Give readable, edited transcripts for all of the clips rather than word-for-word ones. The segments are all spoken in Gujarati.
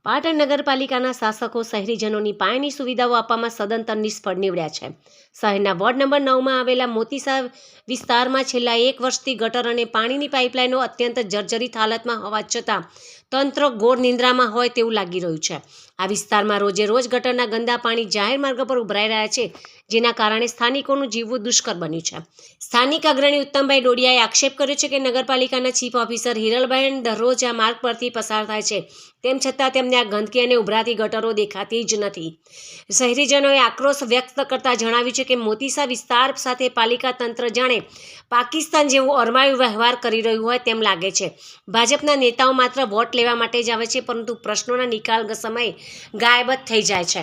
પાટણ નગરપાલિકાના શાસકો શહેરીજનોની પાયાની સુવિધાઓ આપવામાં સદંતર નિષ્ફળ નીવડ્યા છે। શહેરના વોર્ડ નંબર 9માં આવેલા મોતીસા વિસ્તારમાં છેલ્લા 1 વર્ષથી ગટર અને પાણીની પાઇપલાઇનો અત્યંત જર્જરિત હાલતમાં હોવા છતાં તંત્ર ઘોર નિંદ્રામાં હોય તેવું લાગી રહ્યું છે। આ વિસ્તારમાં રોજે રોજ ગટરના ગંદા પાણી જાહેર માર્ગ પર ઉભરાઈ રહ્યા છે, જેના કારણે સ્થાનિકોનું જીવવું દુષ્કર બન્યું છે। સ્થાનિક અગ્રણી ઉત્તમભાઈ ડોડિયાએ આક્ષેપ કર્યો છે કે નગરપાલિકાના ચીફ ઓફિસર હિરલબેન દરરોજ આ માર્ગ પરથી પસાર થાય છે, તેમ છતાં તેમને આ ગંદકી અને ઉભરાતી ગટરો દેખાતી જ નથી। શહેરીજનોએ આક્રોશ વ્યક્ત કરતા જણાવ્યું છે કે મોતીસા વિસ્તાર સાથે પાલિકા તંત્ર જાણે પાકિસ્તાન જેવો અરમાયું વ્યવહાર કરી રહ્યું હોય તેમ લાગે છે। ભાજપના નેતાઓ માત્ર વોટ લેવા માટે જ આવે છે, પરંતુ પ્રશ્નોના નિકાલ સમયે ગાયબ જ થઈ જાય છે।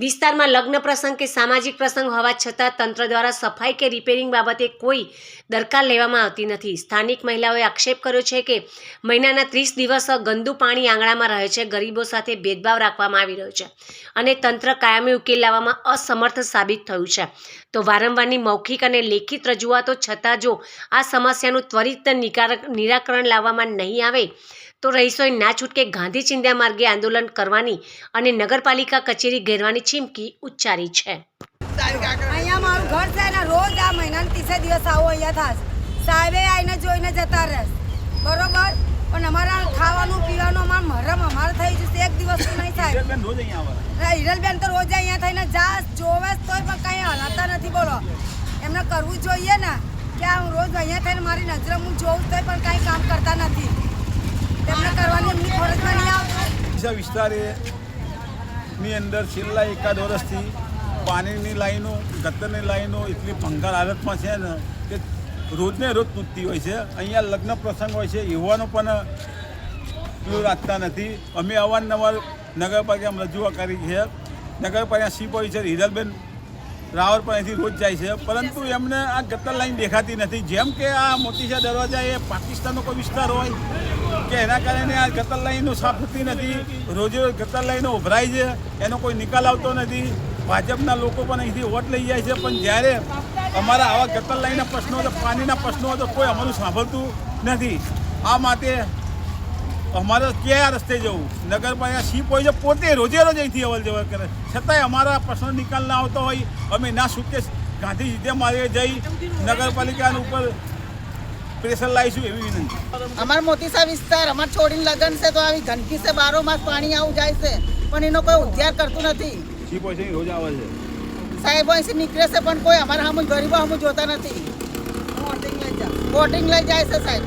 વિસ્તારમાં લગ્ન પ્રસંગ કે સામાજિક પ્રસંગ હોવા છતાં તંત્ર દ્વારા સફાઈ કે રિપેરિંગ બાબતે કોઈ દરકાર લેવામાં આવતી નથી। સ્થાનિક મહિલાઓએ આક્ષેપ કર્યો છે કે મહિનાના 30 દિવસ ગંદુ પાણી આંગણામાં રહે છે, ગરીબો સાથે ભેદભાવ રાખવામાં આવી રહ્યો છે અને તંત્ર કાયમી ઉકેલ લાવવામાં અસમર્થ સાબિત થયું છે। તો વારંવારની મૌખિક અને લેખિત રજૂઆતો છતાં જો આ સમસ્યાનું ત્વરિત નિરાકરણ લાવવામાં નહીં આવે તો રહીશોએ ના છૂટકે ગાંધી ચિંધ્યા માર્ગે આંદોલન કરવાની અને નગરપાલિકા કચેરી ઘેરવાની ચીમકી ઉચ્ચારી છે। અહીંયા મારું ઘર છે ને, રોજ આ મહિનાના 30 દિવસ આવો અહીંયા થાય। સાહેબે આવીને જોઈને જતા રહે, બરોબર, પણ અમારા ખાવાનું પીવાનું અમારે થઈ જશે, એક દિવસ નહીં થાય। હિરલબેન તો રોજ અહીંયા થઈને જા જોવે તોય પણ કંઈ હલાતા નથી। બોલો, એમને કરવું જોઈએ ને કે હું રોજ અહીંયા થઈને મારી નજરે હું જોઉં તોય પણ કાંઈ કામ કરતા નથી। તેમને કરવાની એમની ફરજમાં નહીં આવતું। વિસ્તારની અંદર છેલ્લા 1 વર્ષથી પાણીની લાઈનો, ગટરની લાઈનો એટલી ભંગાર હાલતમાં છે ને કે રોજને રોજ તૂટતી હોય છે। અહીંયા લગ્ન પ્રસંગ હોય છે, યુવાનો પણ પેલું રાખતા નથી। અમે અવારનવાર નગરપાલિકામાં રજૂઆત કરી છે। નગરપાલિકા ચીફ ઓફિસર હિરલબેન રાવલ પણ અહીંથી રોજ જાય છે, પરંતુ એમને આ ગટર લાઈન દેખાતી નથી। જેમ કે આ મોતીસા દરવાજા એ પાકિસ્તાનનો કોઈ વિસ્તાર હોય કે એના કારણે આ ગટર લાઈનો સાફ થતી નથી, રોજે રોજ ગટર લાઈનો ઉભરાય છે, એનો કોઈ નિકાલ આવતો નથી। ભાજપના લોકો પણ અહીંથી વોટ લઈ જાય છે, પણ જ્યારે અમારા આવા ગટર લાઈનના પ્રશ્નો તો પાણીના પ્રશ્નો તો કોઈ અમારું સાંભળતું નથી। આ માટે અમારે કયા રસ્તે જવું? નગરપાલિકા ચીફ હોય છે પોતે રોજે રોજ અહીંથી અવર જવર કરે, છતાંય અમારા પ્રશ્નો નિકાલ ના આવતો હોય અમે ના છૂટકે ગાંધી ચિંધ્યા માર્ગે જઈ નગરપાલિકાના ઉપર પ્રેશર લાવીશું એવી વિનંતી। અમારા મોતીસા વિસ્તાર અમારે છોડીને લગન છે તો આવી ગંદકી છે, 12 માસ પાણી આવું જાય છે, પણ એનો કોઈ ઉદ્ધાર કરતું નથી। ચીફ હોય છે રોજ આવે છે, સાહેબો અહીંથી નીકળે છે, પણ કોઈ અમારા સામે ગરીબો સામે જોતા નથી। વોટિંગ લઈ જાય છે સાહેબ।